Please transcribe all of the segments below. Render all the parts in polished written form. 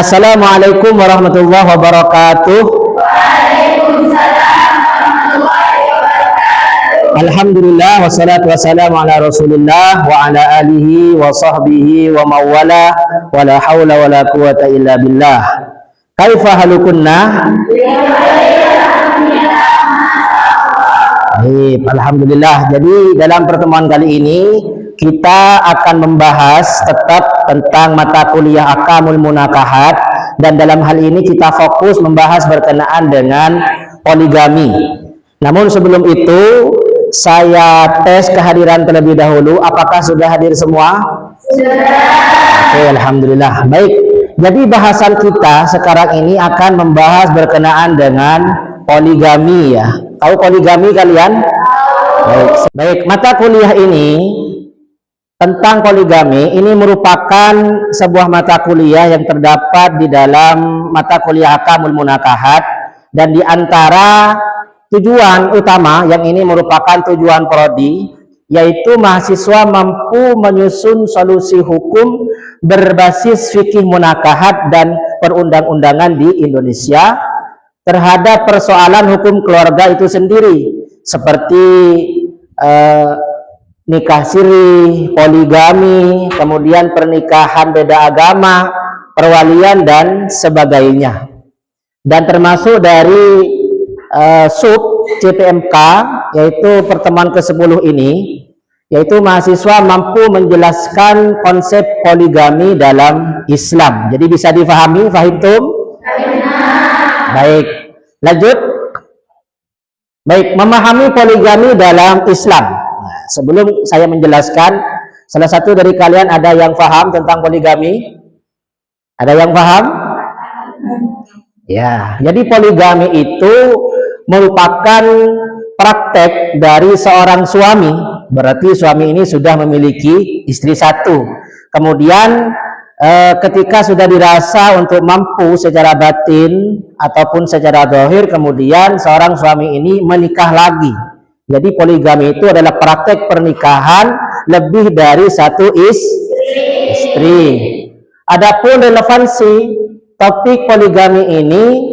Assalamualaikum warahmatullahi wabarakatuh. Waalaikumsalam warahmatullahi wabarakatuh. Alhamdulillah wassalatu wassalamu ala Rasulillah wa ala alihi wa sahbihi wa mawala wa la hawla wa la quwata illa billah. Kaifa halukunna? Baik, alhamdulillah. Jadi dalam pertemuan kali ini kita akan membahas tetap tentang mata kuliah Ahkamul Munakahat, dan dalam hal ini kita fokus membahas berkenaan dengan poligami. Namun sebelum itu saya tes kehadiran terlebih dahulu. Apakah sudah hadir semua? Sudah. Oke, alhamdulillah. Baik. Jadi bahasan kita sekarang ini akan membahas berkenaan dengan poligami ya. Tahu poligami kalian? Baik. Mata kuliah ini tentang poligami ini merupakan sebuah mata kuliah yang terdapat di dalam mata kuliah Ahkamul Munakahat, dan di antara tujuan utama yang ini merupakan tujuan prodi, yaitu mahasiswa mampu menyusun solusi hukum berbasis fikih munakahat dan perundang-undangan di Indonesia terhadap persoalan hukum keluarga itu sendiri, seperti nikah siri, poligami, kemudian pernikahan beda agama, perwalian dan sebagainya. Dan termasuk dari sub CPMK, yaitu pertemuan ke-10 ini, yaitu mahasiswa mampu menjelaskan konsep poligami dalam Islam. Jadi bisa difahami, fahimtum? Baik, lanjut. Baik, memahami poligami dalam Islam. Sebelum saya menjelaskan, salah satu dari kalian ada yang paham tentang poligami? Ada yang paham? Ya, jadi poligami itu merupakan praktek dari seorang suami. Berarti suami ini sudah memiliki istri satu. Kemudian ketika sudah dirasa untuk mampu secara batin ataupun secara zahir, kemudian seorang suami ini menikah lagi. Jadi poligami itu adalah praktek pernikahan lebih dari satu istri. Adapun relevansi topik poligami ini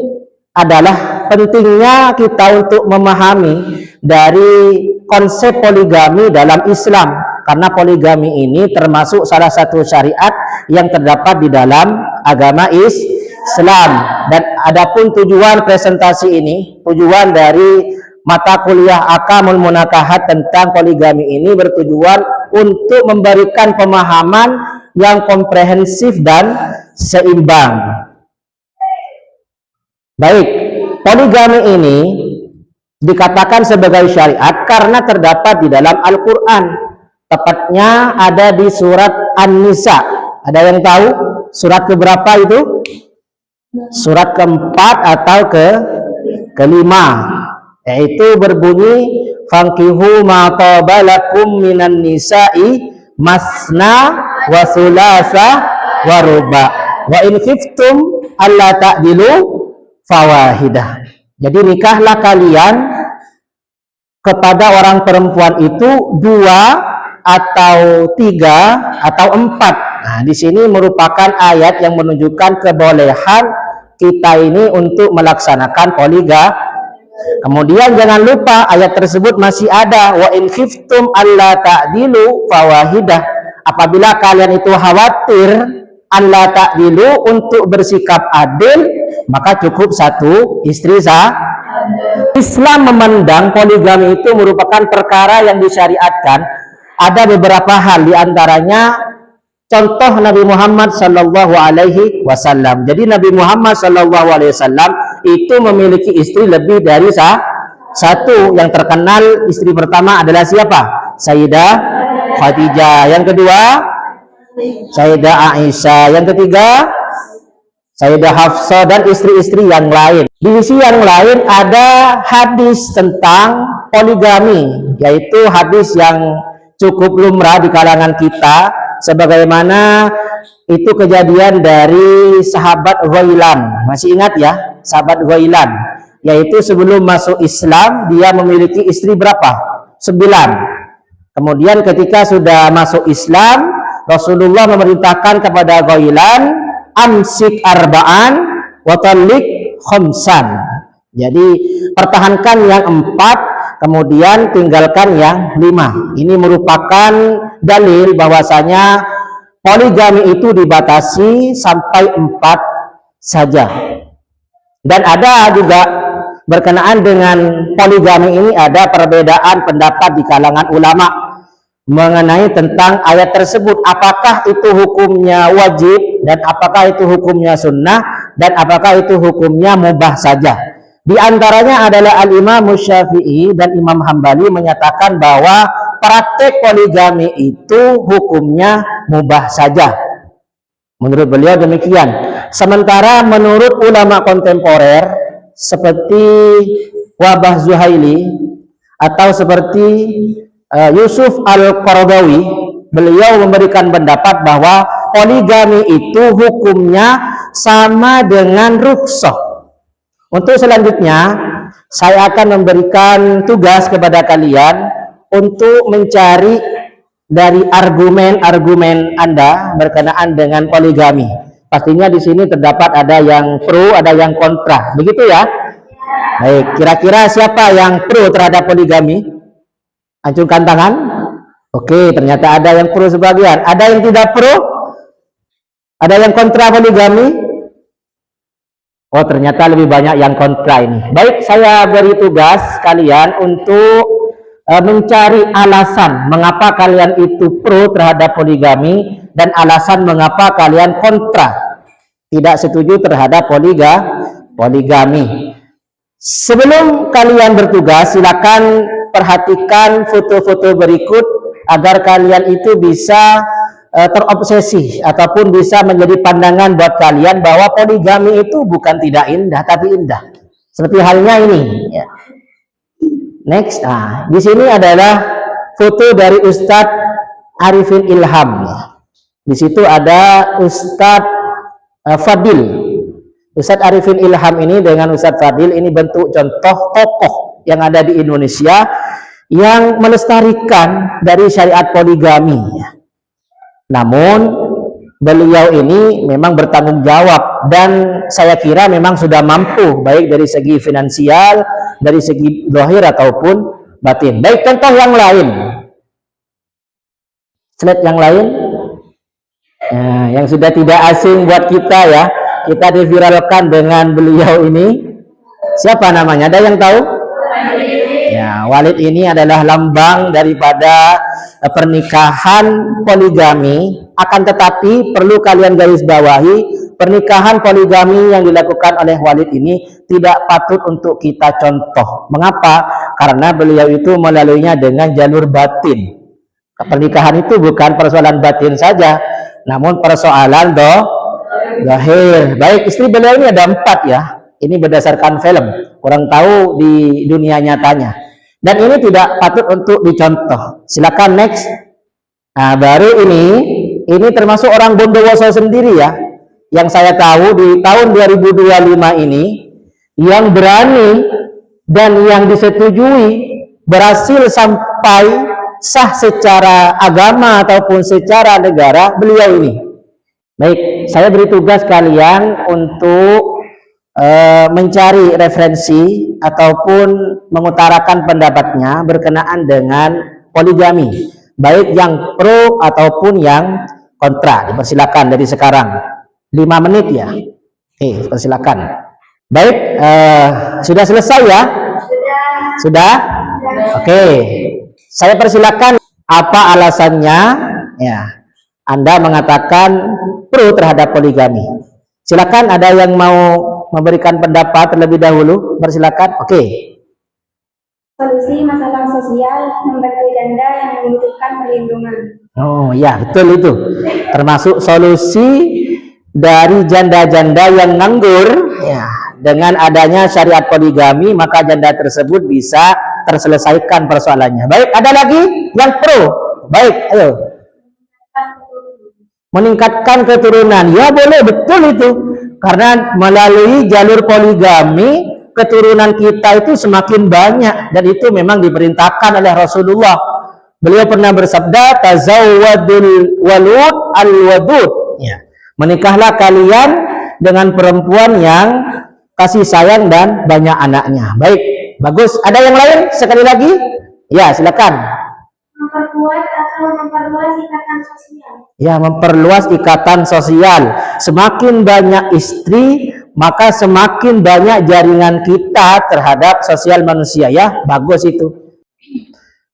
adalah pentingnya kita untuk memahami dari konsep poligami dalam Islam, karena poligami ini termasuk salah satu syariat yang terdapat di dalam agama Islam. Dan adapun tujuan presentasi ini, tujuan dari mata kuliah Ahkamul Munakahat tentang poligami ini bertujuan untuk memberikan pemahaman yang komprehensif dan seimbang. Baik, poligami ini dikatakan sebagai syariat karena terdapat di dalam Al-Quran. Tepatnya ada di surat An-Nisa. Ada yang tahu surat keberapa itu? Surat keempat atau kelima, yaitu berbunyi fankihu ma qabalakum minan nisa'i masna wa thulatha wa ruba wa in khiftum alla ta'dilu fawahidah. Jadi nikahlah kalian kepada orang perempuan itu 2 atau 3 atau 4. Nah, di sini merupakan ayat yang menunjukkan kebolehan kita ini untuk melaksanakan poligami. Kemudian jangan lupa ayat tersebut masih ada wa in khiftum alla ta'dilu fawahidah. Apabila kalian itu khawatir alla ta'dilu untuk bersikap adil, maka cukup satu istri sah. Islam memandang poligami itu merupakan perkara yang disyariatkan. Ada beberapa hal, diantaranya contoh Nabi Muhammad Sallallahu Alaihi Wasallam. Jadi Nabi Muhammad Sallallahu Alaihi Wasallam itu memiliki istri lebih dari satu. Yang terkenal istri pertama adalah siapa? Sayyidah Khadijah. Yang kedua Sayyidah Aisyah. Yang ketiga Sayyidah Hafsah, dan istri-istri yang lain. Di sisi yang lain ada hadis tentang poligami, yaitu hadis yang cukup lumrah di kalangan kita, sebagaimana itu kejadian dari sahabat Ghailan. Masih ingat ya, sahabat Ghailan, yaitu sebelum masuk Islam dia memiliki istri berapa? 9. Kemudian ketika sudah masuk Islam, Rasulullah memerintahkan kepada Ghailan amsik arba'an wa tallik khamsan. Jadi pertahankan yang 4, kemudian tinggalkan yang 5. Ini merupakan dalil bahwasanya poligami itu dibatasi sampai 4 saja. Dan ada juga berkenaan dengan poligami ini ada perbedaan pendapat di kalangan ulama mengenai tentang ayat tersebut, apakah itu hukumnya wajib dan apakah itu hukumnya sunnah dan apakah itu hukumnya mubah saja. Di antaranya adalah Al-Imam Syafi'i dan Imam Hambali menyatakan bahwa praktek poligami itu hukumnya mubah saja. Menurut beliau demikian. Sementara menurut ulama kontemporer seperti Wahbah Zuhaili atau seperti Yusuf Al-Qaradawi, beliau memberikan pendapat bahwa poligami itu hukumnya sama dengan rukhsah. Untuk selanjutnya, saya akan memberikan tugas kepada kalian untuk mencari dari argumen-argumen Anda berkenaan dengan poligami. Pastinya di sini terdapat ada yang pro, ada yang kontra. Begitu ya? Baik, kira-kira siapa yang pro terhadap poligami? Acungkan tangan. Oke, ternyata ada yang pro sebagian. Ada yang tidak pro? Ada yang kontra poligami? Oh, ternyata lebih banyak yang kontra ini. Baik, saya beri tugas kalian untuk mencari alasan mengapa kalian itu pro terhadap poligami dan alasan mengapa kalian kontra, tidak setuju terhadap poligami. Sebelum kalian bertugas, silakan perhatikan foto-foto berikut agar kalian itu bisa terobsesi ataupun bisa menjadi pandangan buat kalian bahwa poligami itu bukan tidak indah tapi indah. Seperti halnya ini ya. Next, di sini adalah foto dari Ustadz Arifin Ilham. Di situ ada Ustadz Fadil. Ustadz Arifin Ilham ini dengan Ustadz Fadil ini bentuk contoh tokoh yang ada di Indonesia yang melestarikan dari syariat poligami. Namun beliau ini memang bertanggung jawab dan saya kira memang sudah mampu baik dari segi finansial, dari segi zahir ataupun batin. Baik, contoh yang lain. Slide yang lain. Nah, yang sudah tidak asing buat kita ya. Kita diviralkan dengan beliau ini. Siapa namanya? Ada yang tahu? Ya, Walid ini adalah lambang daripada pernikahan poligami. Akan tetapi perlu kalian garis bawahi, pernikahan poligami yang dilakukan oleh Walid ini tidak patut untuk kita contoh. Mengapa? Karena beliau itu melaluinya dengan jalur batin. Pernikahan itu bukan persoalan batin saja, namun persoalan zahir. Baik, istri beliau ini ada 4 ya. Ini berdasarkan film, kurang tahu di dunia nyatanya. Dan ini tidak patut untuk dicontoh. Silakan next. Nah, baru ini termasuk orang Bondowoso sendiri ya, yang saya tahu di tahun 2025 ini yang berani dan yang disetujui berhasil sampai sah secara agama ataupun secara negara, beliau ini. Baik, saya beri tugas kalian untuk mencari referensi ataupun mengutarakan pendapatnya berkenaan dengan poligami, baik yang pro ataupun yang kontra. Dipersilakan dari sekarang 5 menit ya. Oke, persilakan. Baik, sudah selesai ya? Sudah? Oke, saya persilakan apa alasannya ya Anda mengatakan pro terhadap poligami. Silakan, ada yang mau memberikan pendapat terlebih dahulu, persilakan. Oke. Solusi masalah sosial, membantu janda yang membutuhkan perlindungan. Oh ya, betul itu. Termasuk solusi dari janda-janda yang nganggur ya. Dengan adanya syariat poligami, maka janda tersebut bisa terselesaikan persoalannya. Baik, ada lagi yang pro. Baik, ayo. Meningkatkan keturunan. Ya boleh, betul itu. Karena melalui jalur poligami, keturunan kita itu semakin banyak. Dan itu memang diperintahkan oleh Rasulullah. Beliau pernah bersabda, tazawwadul walud al-wadud. Ya. Menikahlah kalian dengan perempuan yang kasih sayang dan banyak anaknya. Baik, bagus. Ada yang lain? Sekali lagi? Ya, silakan. Memperkuat atau memperluas ikatan sosial. Ya, memperluas ikatan sosial. Semakin banyak istri, maka semakin banyak jaringan kita terhadap sosial manusia. Ya, bagus itu.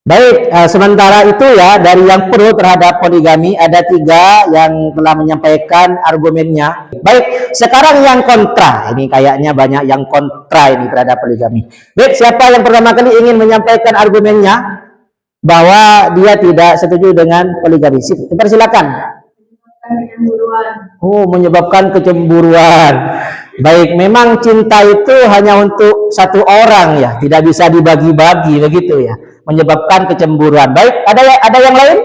Baik, sementara itu ya, dari yang pro terhadap poligami ada 3 yang telah menyampaikan argumennya. Baik, sekarang yang kontra. Ini kayaknya banyak yang kontra ini terhadap poligami. Baik, siapa yang pertama kali ingin menyampaikan argumennya bahwa dia tidak setuju dengan poligami? Silakan. Oh, menyebabkan kecemburuan. Baik, memang cinta itu hanya untuk satu orang ya, tidak bisa dibagi-bagi begitu ya. Menyebabkan kecemburuan. Baik, ada yang lain?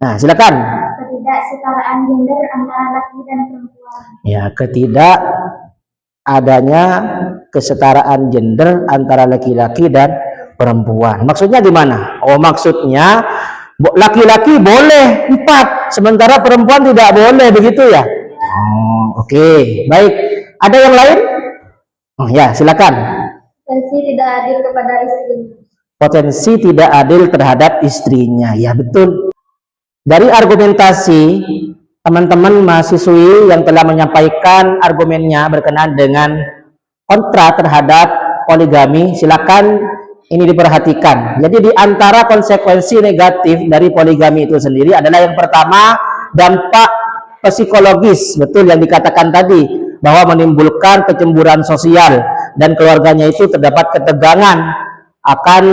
Nah, silakan. Ketidaksetaraan gender antara laki dan perempuan. Ya, ketidak adanya kesetaraan gender antara laki-laki dan perempuan. Maksudnya gimana? Oh, maksudnya laki-laki boleh 4, sementara perempuan tidak boleh, begitu ya? Oh, oke. Baik. Ada yang lain? Oh ya, silakan. Potensi tidak adil kepada istrinya. Potensi tidak adil terhadap istrinya. Ya, betul. Dari argumentasi teman-teman mahasiswi yang telah menyampaikan argumennya berkenaan dengan kontra terhadap poligami, silakan ini diperhatikan. Jadi di antara konsekuensi negatif dari poligami itu sendiri adalah yang pertama, dampak psikologis, betul yang dikatakan tadi, bahwa menimbulkan kecemburuan sosial dan keluarganya itu terdapat ketegangan akan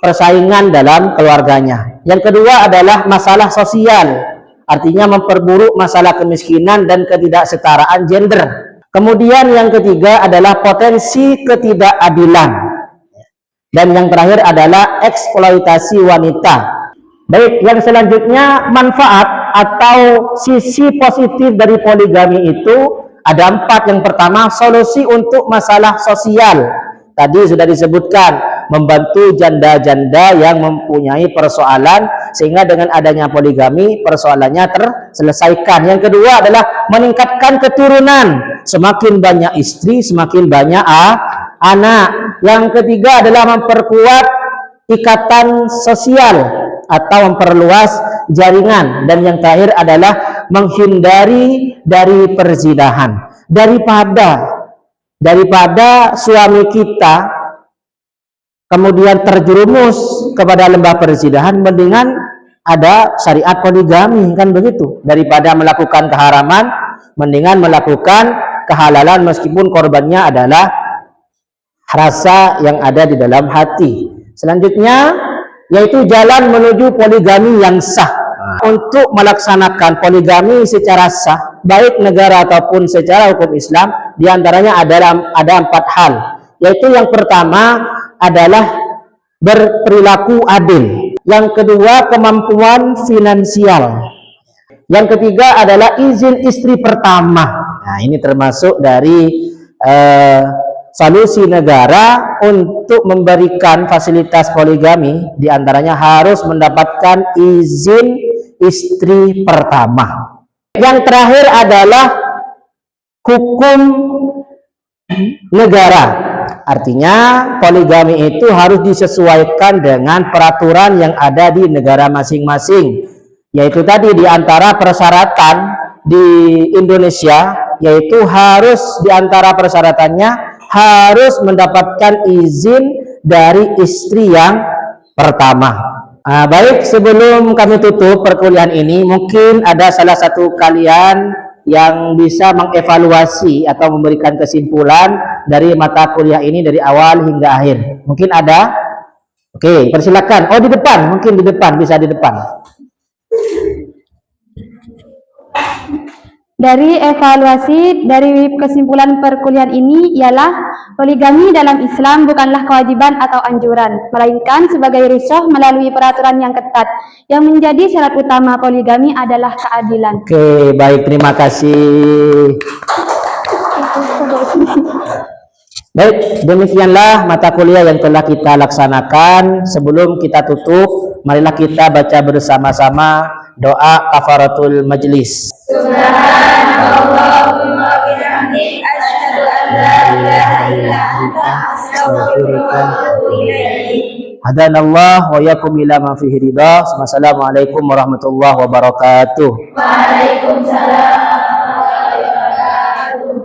persaingan dalam keluarganya. Yang kedua adalah masalah sosial, artinya memperburuk masalah kemiskinan dan ketidaksetaraan gender. Kemudian yang ketiga adalah potensi ketidakadilan. Dan yang terakhir adalah eksploitasi wanita. Baik, yang selanjutnya manfaat atau sisi positif dari poligami itu ada 4. Yang pertama, solusi untuk masalah sosial. Tadi sudah disebutkan, membantu janda-janda yang mempunyai persoalan, sehingga dengan adanya poligami persoalannya terselesaikan. Yang kedua adalah meningkatkan keturunan. Semakin banyak istri, semakin banyak anak. Yang ketiga adalah memperkuat ikatan sosial atau memperluas jaringan. Dan yang terakhir adalah menghindari dari perzinahan. Daripada suami kita kemudian terjerumus kepada lembah perzinahan, mendingan ada syariat poligami, kan begitu. Daripada melakukan keharaman, mendingan melakukan kehalalan meskipun korbannya adalah rasa yang ada di dalam hati. Selanjutnya yaitu jalan menuju poligami yang sah. Untuk melaksanakan poligami secara sah, baik negara ataupun secara hukum Islam, diantaranya ada 4 hal. Yaitu yang pertama adalah berperilaku adil. Yang kedua, kemampuan finansial. Yang ketiga adalah izin istri pertama. Nah, ini termasuk dari solusi negara untuk memberikan fasilitas poligami, diantaranya harus mendapatkan izin istri pertama. Yang terakhir adalah hukum negara. Artinya poligami itu harus disesuaikan dengan peraturan yang ada di negara masing-masing. Yaitu tadi di antara persyaratan di Indonesia, yaitu harus di antara persyaratannya harus mendapatkan izin dari istri yang pertama. Baik, sebelum kami tutup perkuliahan ini, mungkin ada salah satu kalian yang bisa mengevaluasi atau memberikan kesimpulan dari mata kuliah ini dari awal hingga akhir. Mungkin ada? Oke, persilakan. Oh, di depan, mungkin di depan, bisa di depan. Dari evaluasi dari kesimpulan perkuliahan ini ialah poligami dalam Islam bukanlah kewajiban atau anjuran, melainkan sebagai rukhsah melalui peraturan yang ketat. Yang menjadi syarat utama poligami adalah keadilan. Oke, baik, terima kasih. Baik, demikianlah mata kuliah yang telah kita laksanakan. Sebelum kita tutup, marilah kita baca bersama-sama doa kafaratul majlis. Subhanallah. Subhanallahumma wa bihamdik asyhadu an la ilaha illa anta astaghfiruka wa atubu ilaik. Hadanallah wa yakum ila ma fihi ridha. Wassalamualaikum warahmatullahi wabarakatuh. Waalaikumsalam warahmatullahi wabarakatuh.